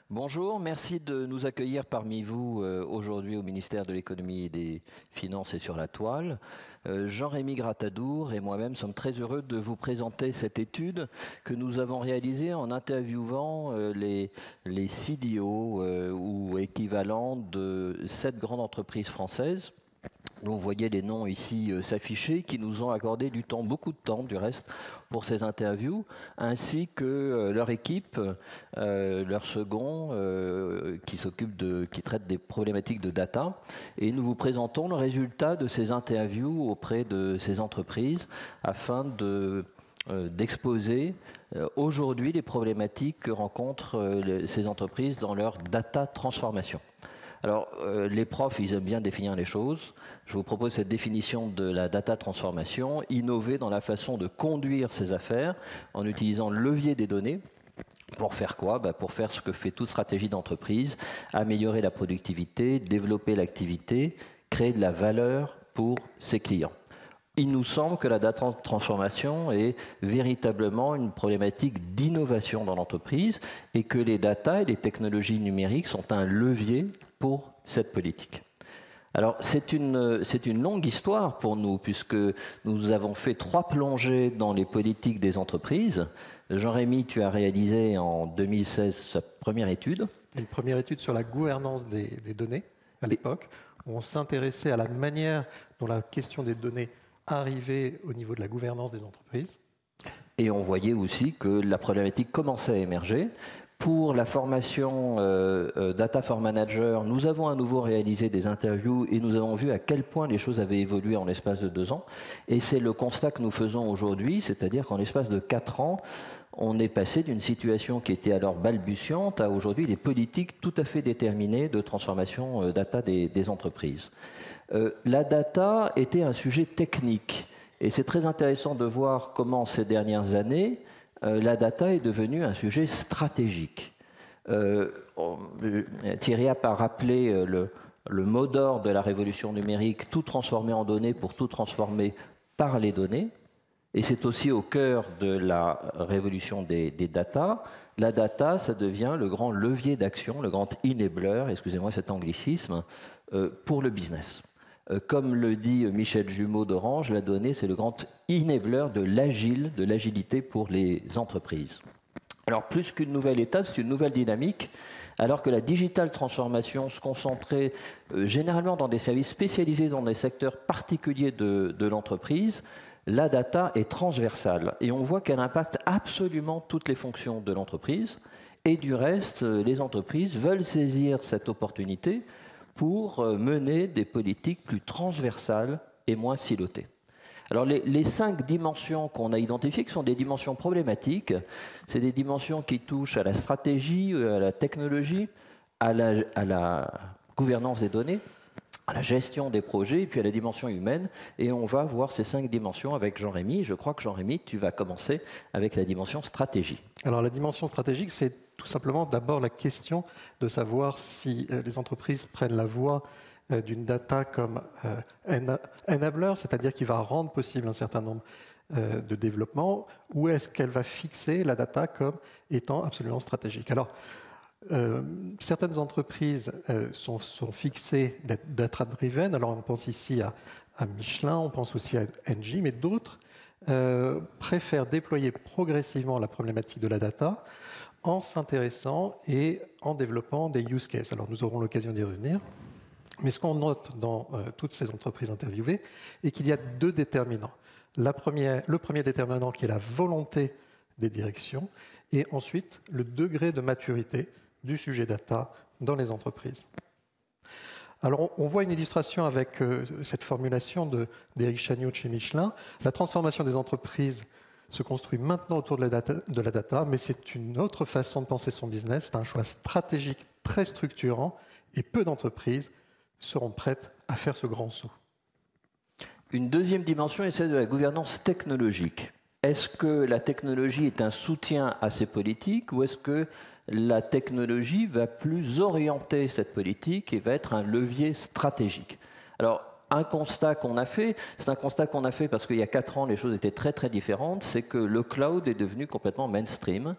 Bonjour, merci de nous accueillir parmi vous aujourd'hui au ministère de l'Économie et des Finances et sur la toile. Jean-Rémy Gratadour et moi-même sommes très heureux de vous présenter cette étude que nous avons réalisée en interviewant les CDO ou équivalents de 7 grandes entreprises françaises. Vous voyez les noms ici s'afficher, qui nous ont accordé du temps, beaucoup de temps du reste, pour ces interviews, ainsi que leur équipe, leur second, qui traite des problématiques de data. Et nous vous présentons le résultat de ces interviews auprès de ces entreprises afin d'exposer aujourd'hui les problématiques que rencontrent ces entreprises dans leur data transformation. Alors, les profs, ils aiment bien définir les choses. Je vous propose cette définition de la data transformation, innover dans la façon de conduire ces affaires en utilisant le levier des données. Pour faire quoi? Pour faire ce que fait toute stratégie d'entreprise, améliorer la productivité, développer l'activité, créer de la valeur pour ses clients. Il nous semble que la data transformation est véritablement une problématique d'innovation dans l'entreprise et que les data et les technologies numériques sont un levier pour cette politique. Alors, c'est une longue histoire pour nous, puisque nous avons fait 3 plongées dans les politiques des entreprises. Jean-Rémy, tu as réalisé en 2016 sa première étude. Une première étude sur la gouvernance des données à l'époque, où on s'intéressait à la manière dont la question des données arrivait au niveau de la gouvernance des entreprises. Et on voyait aussi que la problématique commençait à émerger. Pour la formation Data for Manager, nous avons à nouveau réalisé des interviews et nous avons vu à quel point les choses avaient évolué en l'espace de 2 ans. Et c'est le constat que nous faisons aujourd'hui, c'est-à-dire qu'en l'espace de 4 ans, on est passé d'une situation qui était alors balbutiante à aujourd'hui des politiques tout à fait déterminées de transformation data des entreprises. La data était un sujet technique et c'est très intéressant de voir comment ces dernières années, la data est devenue un sujet stratégique. Thierry a rappelé le mot d'ordre de la révolution numérique, tout transformer en données pour tout transformer par les données. Et c'est aussi au cœur de la révolution des data. La data, ça devient le grand levier d'action, le grand enabler, excusez-moi cet anglicisme, pour le business. Comme le dit Michel Jumeau d'Orange, la donnée, c'est le grand enabler de l'agilité pour les entreprises. Alors, plus qu'une nouvelle étape, c'est une nouvelle dynamique, alors que la digital transformation se concentrait généralement dans des services spécialisés dans des secteurs particuliers de l'entreprise. La data est transversale et on voit qu'elle impacte absolument toutes les fonctions de l'entreprise. Et du reste, les entreprises veulent saisir cette opportunité pour mener des politiques plus transversales et moins silotées. Alors les 5 dimensions qu'on a identifiées, qui sont des dimensions problématiques, c'est des dimensions qui touchent à la stratégie, à la technologie, à la gouvernance des données, à la gestion des projets et puis à la dimension humaine. Et on va voir ces 5 dimensions avec Jean-Rémy. Je crois que Jean-Rémy, tu vas commencer avec la dimension stratégie. Alors la dimension stratégique, c'est tout simplement d'abord la question de savoir si les entreprises prennent la voie d'une data comme enabler, c'est-à-dire qui va rendre possible un certain nombre de développements, ou est-ce qu'elle va fixer la data comme étant absolument stratégique. Alors, certaines entreprises sont fixées d'être data-driven. Alors, on pense ici à Michelin, on pense aussi à Engie, mais d'autres préfèrent déployer progressivement la problématique de la data en s'intéressant et en développant des use cases. Alors, nous aurons l'occasion d'y revenir. Mais ce qu'on note dans toutes ces entreprises interviewées est qu'il y a 2 déterminants. Le premier déterminant qui est la volonté des directions et ensuite le degré de maturité du sujet data dans les entreprises. Alors, on voit une illustration avec cette formulation d'Éric Chagnaud chez Michelin. La transformation des entreprises se construit maintenant autour de la data, mais c'est une autre façon de penser son business. C'est un choix stratégique très structurant et peu d'entreprises seront prêtes à faire ce grand saut. Une deuxième dimension est celle de la gouvernance technologique. Est-ce que la technologie est un soutien à ces politiques ou est-ce que la technologie va plus orienter cette politique et va être un levier stratégique? Alors, un constat qu'on a fait, c'est un constat qu'on a fait parce qu'il y a 4 ans, les choses étaient très très différentes, c'est que le cloud est devenu complètement mainstream.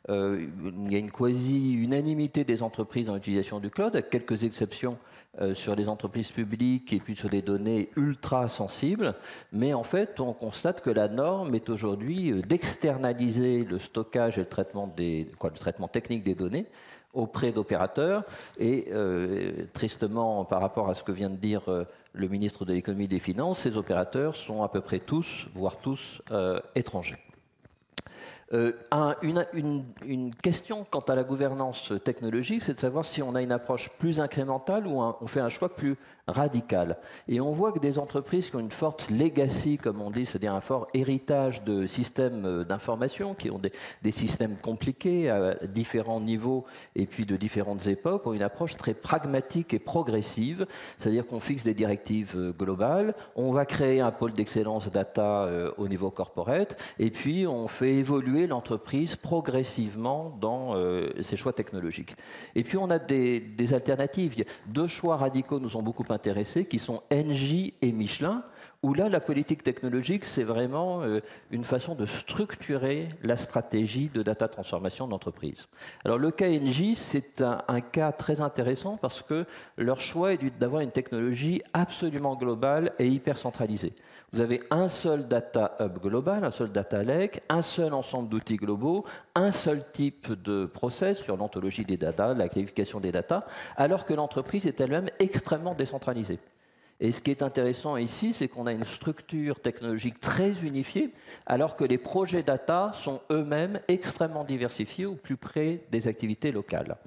Il y a une quasi-unanimité des entreprises dans l'utilisation du cloud, avec quelques exceptions sur les entreprises publiques et puis sur des données ultra sensibles. Mais en fait, on constate que la norme est aujourd'hui d'externaliser le stockage et le traitement, le traitement technique des données auprès d'opérateurs. Et tristement, par rapport à ce que vient de dire le ministre de l'économie et des finances, ces opérateurs sont à peu près tous, voire tous, étrangers. Une question quant à la gouvernance technologique, c'est de savoir si on a une approche plus incrémentale ou on fait un choix plus radical. Et on voit que des entreprises qui ont une forte legacy, comme on dit, c'est-à-dire un fort héritage de systèmes d'information, qui ont des systèmes compliqués à différents niveaux et puis de différentes époques, ont une approche très pragmatique et progressive, c'est-à-dire qu'on fixe des directives globales, on va créer un pôle d'excellence data au niveau corporate, et puis on fait évoluer l'entreprise progressivement dans ses choix technologiques. Et puis on a des alternatives. 2 choix radicaux nous ont beaucoup intéressés, qui sont Engie et Michelin, où là, la politique technologique, c'est vraiment une façon de structurer la stratégie de data transformation de l'entreprise. Alors le cas Engie, c'est un cas très intéressant parce que leur choix est d'avoir une technologie absolument globale et hyper centralisée. Vous avez un seul data hub global, un seul data lake, un seul ensemble d'outils globaux, un seul type de process sur l'ontologie des data, la qualification des data, alors que l'entreprise est elle-même extrêmement décentralisée. Et ce qui est intéressant ici, c'est qu'on a une structure technologique très unifiée, alors que les projets data sont eux-mêmes extrêmement diversifiés au plus près des activités locales.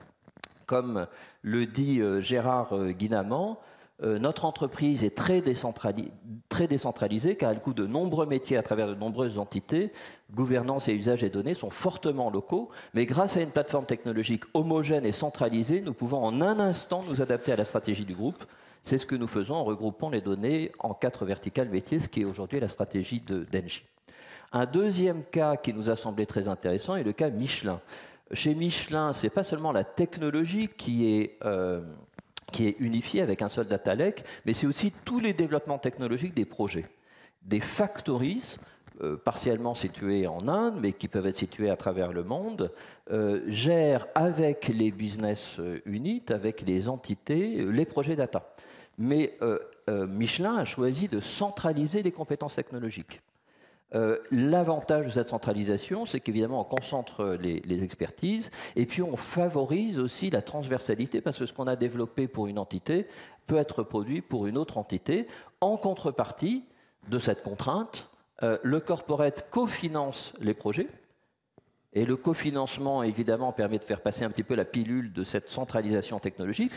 Comme le dit Gérard Guinamant, notre entreprise est très décentralisée car elle couvre de nombreux métiers à travers de nombreuses entités. Gouvernance et usage des données sont fortement locaux, mais grâce à une plateforme technologique homogène et centralisée, nous pouvons en un instant nous adapter à la stratégie du groupe. C'est ce que nous faisons en regroupant les données en 4 verticales métiers, ce qui est aujourd'hui la stratégie d'Engie. Un deuxième cas qui nous a semblé très intéressant est le cas Michelin. Chez Michelin, ce n'est pas seulement la technologie qui est unifiée avec un seul data lake, mais c'est aussi tous les développements technologiques des projets. Des factories, partiellement situés en Inde, mais qui peuvent être situés à travers le monde, gèrent avec les business units, avec les entités, les projets data. Mais Michelin a choisi de centraliser les compétences technologiques. L'avantage de cette centralisation, c'est qu'évidemment, on concentre les expertises et puis on favorise aussi la transversalité parce que ce qu'on a développé pour une entité peut être produit pour une autre entité. En contrepartie de cette contrainte, le corporate cofinance les projets. Et le cofinancement, évidemment, permet de faire passer un petit peu la pilule de cette centralisation technologique.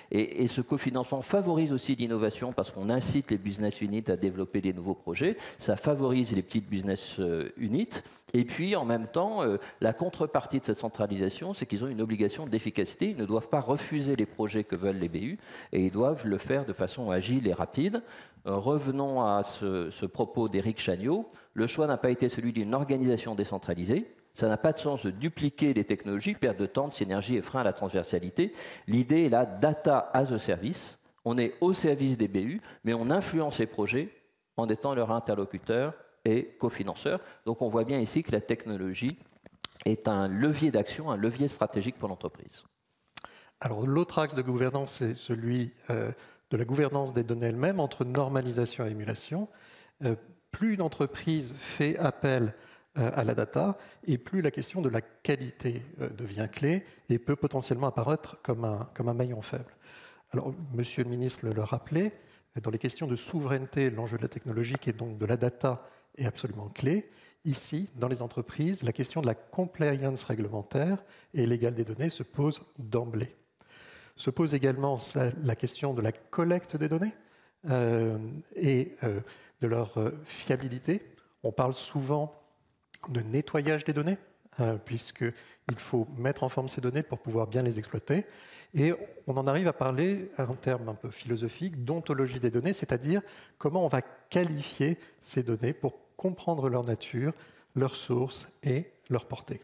Et ce cofinancement favorise aussi l'innovation parce qu'on incite les business units à développer des nouveaux projets. Ça favorise les petites business units. Et puis, en même temps, la contrepartie de cette centralisation, c'est qu'ils ont une obligation d'efficacité. Ils ne doivent pas refuser les projets que veulent les BU et ils doivent le faire de façon agile et rapide. Revenons à ce propos d'Éric Chagnot. Le choix n'a pas été celui d'une organisation décentralisée. Ça n'a pas de sens de dupliquer les technologies, perte de temps, de synergie et frein à la transversalité. L'idée est la data as a service. On est au service des BU, mais on influence les projets en étant leur interlocuteur et cofinanceur. Donc on voit bien ici que la technologie est un levier d'action, un levier stratégique pour l'entreprise. Alors l'autre axe de gouvernance, c'est celui de la gouvernance des données elles-mêmes entre normalisation et émulation. Plus une entreprise fait appel à la data, et plus la question de la qualité devient clé et peut potentiellement apparaître comme un maillon faible. Alors, Monsieur le ministre le rappelait, dans les questions de souveraineté, l'enjeu de la technologie et donc de la data est absolument clé. Ici, dans les entreprises, la question de la compliance réglementaire et légale des données se pose d'emblée. Se pose également la question de la collecte des données et de leur fiabilité. On parle souvent de nettoyage des données, puisqu'il faut mettre en forme ces données pour pouvoir bien les exploiter. Et on en arrive à parler, en termes un peu philosophiques, d'ontologie des données, c'est-à-dire comment on va qualifier ces données pour comprendre leur nature, leur source et leur portée.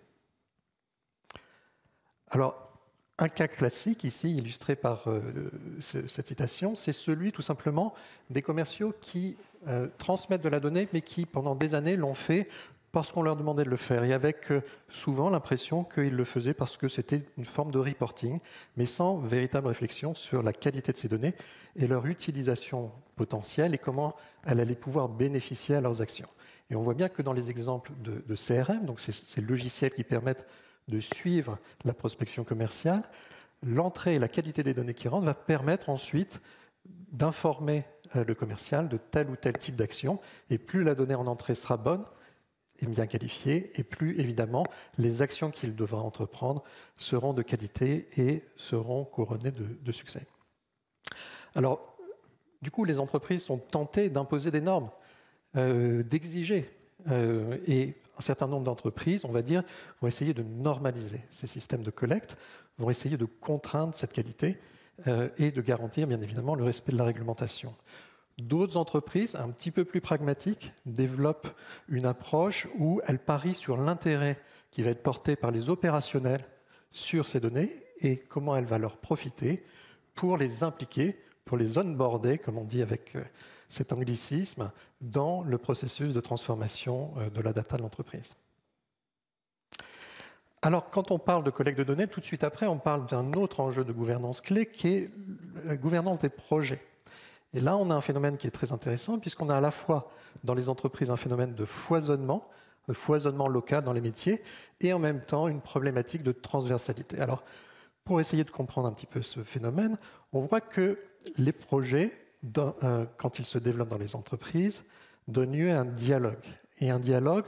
Alors, Un cas classique, ici illustré par cette citation, c'est celui tout simplement des commerciaux qui transmettent de la donnée, mais qui pendant des années l'ont fait parce qu'on leur demandait de le faire, et avec souvent l'impression qu'ils le faisaient parce que c'était une forme de reporting, mais sans véritable réflexion sur la qualité de ces données et leur utilisation potentielle et comment elle allait pouvoir bénéficier à leurs actions. Et on voit bien que dans les exemples de CRM, donc ces logiciels qui permettent de suivre la prospection commerciale, l'entrée et la qualité des données qui rentrent va permettre ensuite d'informer le commercial de tel ou tel type d'action. Et plus la donnée en entrée sera bonne et bien qualifiée, et plus évidemment les actions qu'il devra entreprendre seront de qualité et seront couronnées de succès. Alors, du coup, les entreprises sont tentées d'imposer des normes, d'exiger, et un certain nombre d'entreprises, on va dire, vont essayer de normaliser ces systèmes de collecte, vont essayer de contraindre cette qualité et de garantir, bien évidemment, le respect de la réglementation. D'autres entreprises, un petit peu plus pragmatiques, développent une approche où elles parient sur l'intérêt qui va être porté par les opérationnels sur ces données et comment elle va leur profiter pour les impliquer, pour les onboarder, comme on dit avec cet anglicisme, dans le processus de transformation de la data de l'entreprise. Alors, quand on parle de collecte de données, tout de suite après, on parle d'un autre enjeu de gouvernance clé qui est la gouvernance des projets. Et là, on a un phénomène qui est très intéressant, puisqu'on a à la fois dans les entreprises un phénomène de foisonnement local dans les métiers, et en même temps une problématique de transversalité. Alors, pour essayer de comprendre un petit peu ce phénomène, on voit que les projets, quand ils se développent dans les entreprises, donnent lieu à un dialogue. Et un dialogue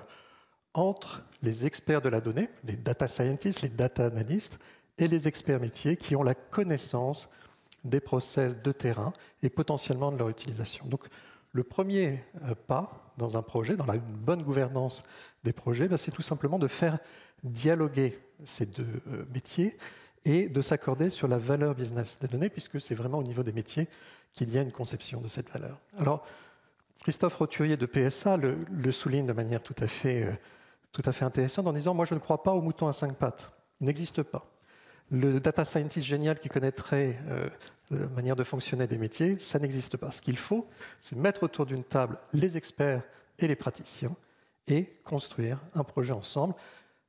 entre les experts de la donnée, les data scientists, les data analysts, et les experts métiers qui ont la connaissance des process de terrain et potentiellement de leur utilisation. Donc, le premier pas dans un projet, dans la bonne gouvernance des projets, c'est tout simplement de faire dialoguer ces deux métiers et de s'accorder sur la valeur business des données, puisque c'est vraiment au niveau des métiers qu'il y a une conception de cette valeur. Alors, Christophe Roturier de PSA le souligne de manière tout à fait intéressante en disant « Moi, je ne crois pas au mouton à 5 pattes. Il n'existe pas. Le data scientist génial qui connaîtrait la manière de fonctionner des métiers, ça n'existe pas. Ce qu'il faut, c'est mettre autour d'une table les experts et les praticiens et construire un projet ensemble.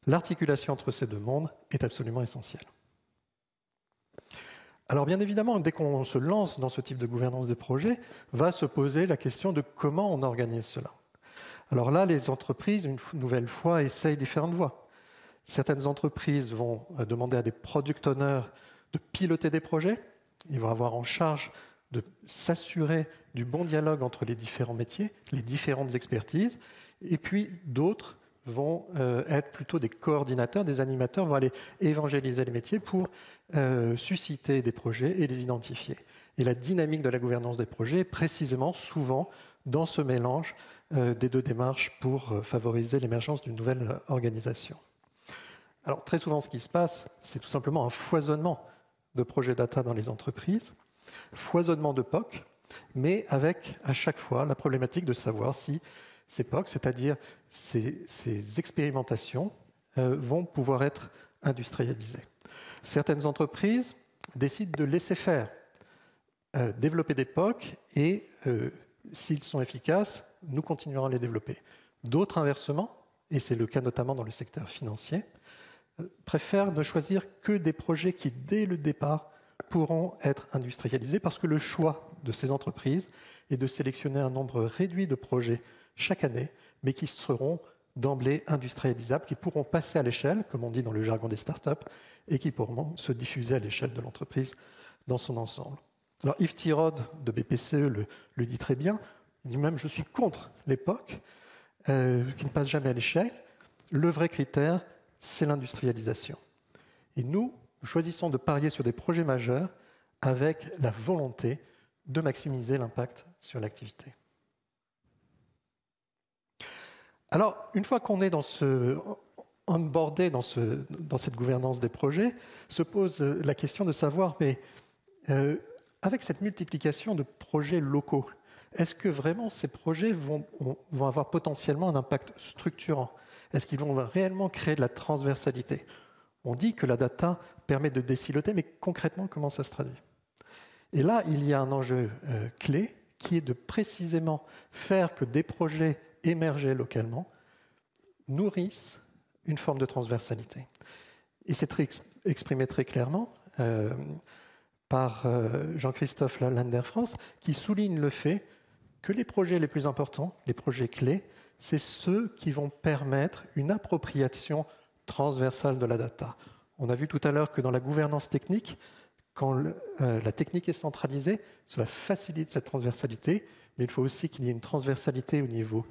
L'articulation entre ces deux mondes est absolument essentielle. » Alors bien évidemment, dès qu'on se lance dans ce type de gouvernance des projets, va se poser la question de comment on organise cela. Alors là, les entreprises, une nouvelle fois, essayent différentes voies. Certaines entreprises vont demander à des product owners de piloter des projets. Ils vont avoir en charge de s'assurer du bon dialogue entre les différents métiers, les différentes expertises. Et puis d'autres vont être plutôt des coordinateurs, des animateurs, vont aller évangéliser les métiers pour susciter des projets et les identifier. Et la dynamique de la gouvernance des projets est précisément souvent dans ce mélange des deux démarches pour favoriser l'émergence d'une nouvelle organisation. Alors très souvent, ce qui se passe, c'est tout simplement un foisonnement de projets data dans les entreprises, foisonnement de POC, mais avec à chaque fois la problématique de savoir si ces POC, c'est-à-dire ces expérimentations, vont pouvoir être industrialisées. Certaines entreprises décident de laisser faire, développer des POC, et s'ils sont efficaces, nous continuerons à les développer. D'autres, inversement, et c'est le cas notamment dans le secteur financier, préfèrent ne choisir que des projets qui, dès le départ, pourront être industrialisés, parce que le choix de ces entreprises est de sélectionner un nombre réduit de projets chaque année, mais qui seront d'emblée industrialisables, qui pourront passer à l'échelle, comme on dit dans le jargon des startups, et qui pourront se diffuser à l'échelle de l'entreprise dans son ensemble. Alors Yves Tirode de BPCE le dit très bien, il dit même « je suis contre l'époque qui ne passe jamais à l'échelle, le vrai critère, c'est l'industrialisation. » Et nous choisissons de parier sur des projets majeurs avec la volonté de maximiser l'impact sur l'activité. Alors, une fois qu'on est dans ce onboardé, dans cette gouvernance des projets, se pose la question de savoir, mais avec cette multiplication de projets locaux, est-ce que vraiment ces projets vont avoir potentiellement un impact structurant? Est-ce qu'ils vont réellement créer de la transversalité? On dit que la data permet de désiloter, mais concrètement, comment ça se traduit? Et là, il y a un enjeu clé qui est de précisément faire que des projets émergés localement nourrissent une forme de transversalité. Et c'est exprimé très clairement par Jean-Christophe Lander France, qui souligne le fait que les projets les plus importants, les projets clés, c'est ceux qui vont permettre une appropriation transversale de la data. On a vu tout à l'heure que dans la gouvernance technique, quand la technique est centralisée, cela facilite cette transversalité, mais il faut aussi qu'il y ait une transversalité au niveau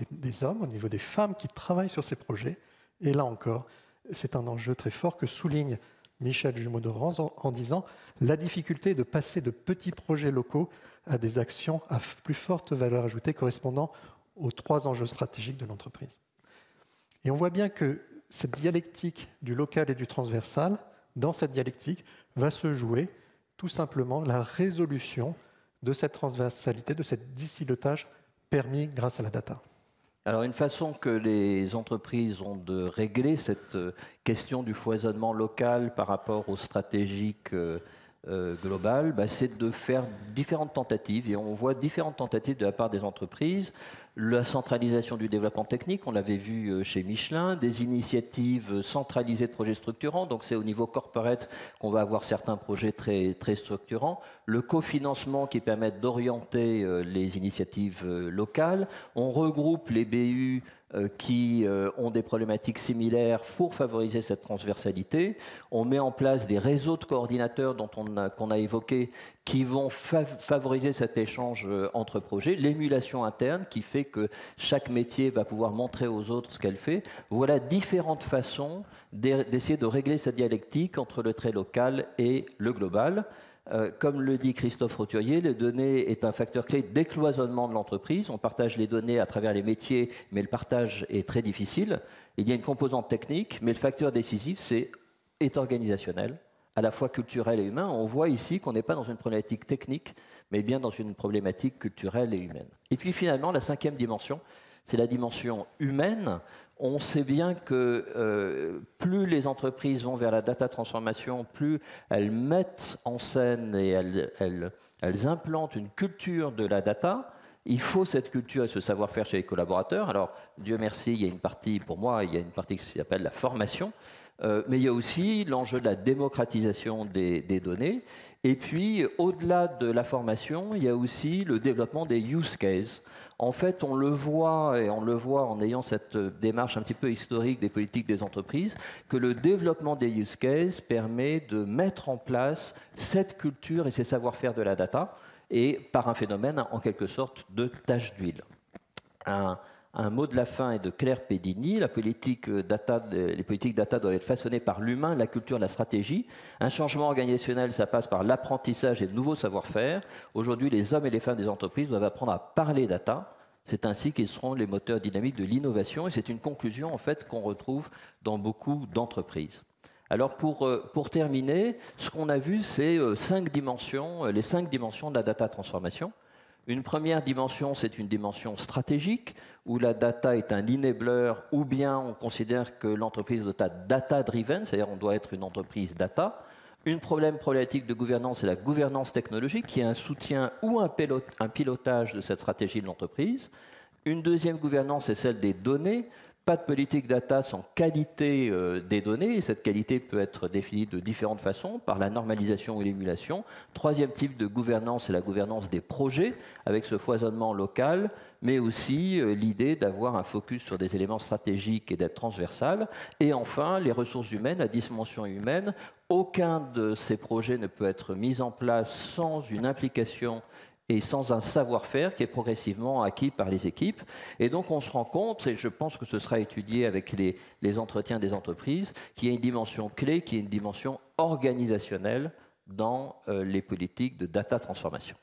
des hommes, au niveau des femmes qui travaillent sur ces projets. Et là encore, c'est un enjeu très fort que souligne Michel Jumeau-Dorans en disant la difficulté de passer de petits projets locaux à des actions à plus forte valeur ajoutée correspondant aux 3 enjeux stratégiques de l'entreprise. Et on voit bien que cette dialectique du local et du transversal, dans cette dialectique, va se jouer tout simplement la résolution de cette transversalité, de cet dissilotage permis grâce à la data. Alors, une façon que les entreprises ont de régler cette question du foisonnement local par rapport aux stratégiques globales, c'est de faire différentes tentatives. Et on voit différentes tentatives de la part des entreprises. La centralisation du développement technique, on l'avait vu chez Michelin, des initiatives centralisées de projets structurants, donc c'est au niveau corporate qu'on va avoir certains projets très, très structurants, le cofinancement qui permet d'orienter les initiatives locales, on regroupe les BU qui ont des problématiques similaires pour favoriser cette transversalité, on met en place des réseaux de coordinateurs qu'on a évoqués qui vont favoriser cet échange entre projets, l'émulation interne qui fait que chaque métier va pouvoir montrer aux autres ce qu'elle fait. Voilà différentes façons d'essayer de régler cette dialectique entre le trait local et le global. Comme le dit Christophe Roturier, les données est un facteur clé de décloisonnement de l'entreprise. On partage les données à travers les métiers, mais le partage est très difficile. Il y a une composante technique, mais le facteur décisif est organisationnel, à la fois culturel et humain. On voit ici qu'on n'est pas dans une problématique technique, mais bien dans une problématique culturelle et humaine. Et puis finalement, la 5e dimension, c'est la dimension humaine. On sait bien que plus les entreprises vont vers la data transformation, plus elles mettent en scène et elles implantent une culture de la data. Il faut cette culture et ce savoir-faire chez les collaborateurs. Alors, Dieu merci, il y a une partie, pour moi, il y a une partie qui s'appelle la formation, mais il y a aussi l'enjeu de la démocratisation des données. Et puis, au-delà de la formation, il y a aussi le développement des use cases. En fait, on le voit, et on le voit en ayant cette démarche un petit peu historique des politiques des entreprises, que le développement des use cases permet de mettre en place cette culture et ces savoir-faire de la data, et par un phénomène, en quelque sorte, de tache d'huile. Un mot de la fin est de Claire Pedini. Les politiques data doivent être façonnées par l'humain, la culture, la stratégie. Un changement organisationnel, ça passe par l'apprentissage et de nouveaux savoir-faire. Aujourd'hui, les hommes et les femmes des entreprises doivent apprendre à parler data. C'est ainsi qu'ils seront les moteurs dynamiques de l'innovation. Et c'est une conclusion en fait qu'on retrouve dans beaucoup d'entreprises. Alors pour terminer, ce qu'on a vu, c'est les 5 dimensions de la data transformation. Une première dimension, c'est une dimension stratégique, où la data est un enabler, ou bien on considère que l'entreprise doit être data-driven, c'est-à-dire on doit être une entreprise data. Une problématique de gouvernance, c'est la gouvernance technologique, qui est un soutien ou un pilotage de cette stratégie de l'entreprise. Une deuxième gouvernance, c'est celle des données. Pas de politique data sans qualité des données, et cette qualité peut être définie de différentes façons, par la normalisation ou l'émulation. Troisième type de gouvernance, c'est la gouvernance des projets, avec ce foisonnement local, mais aussi l'idée d'avoir un focus sur des éléments stratégiques et d'être transversal. Et enfin, les ressources humaines, la dimension humaine. Aucun de ces projets ne peut être mis en place sans une implication et sans un savoir-faire qui est progressivement acquis par les équipes. Et donc on se rend compte, et je pense que ce sera étudié avec les entretiens des entreprises, qu'il y a une dimension clé, qui est une dimension organisationnelle dans les politiques de data transformation.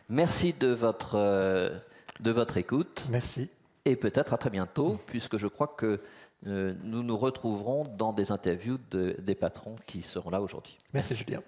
Merci de votre écoute. Merci. Et peut-être à très bientôt, puisque je crois que nous nous retrouverons dans des interviews des patrons qui seront là aujourd'hui. Merci Julien.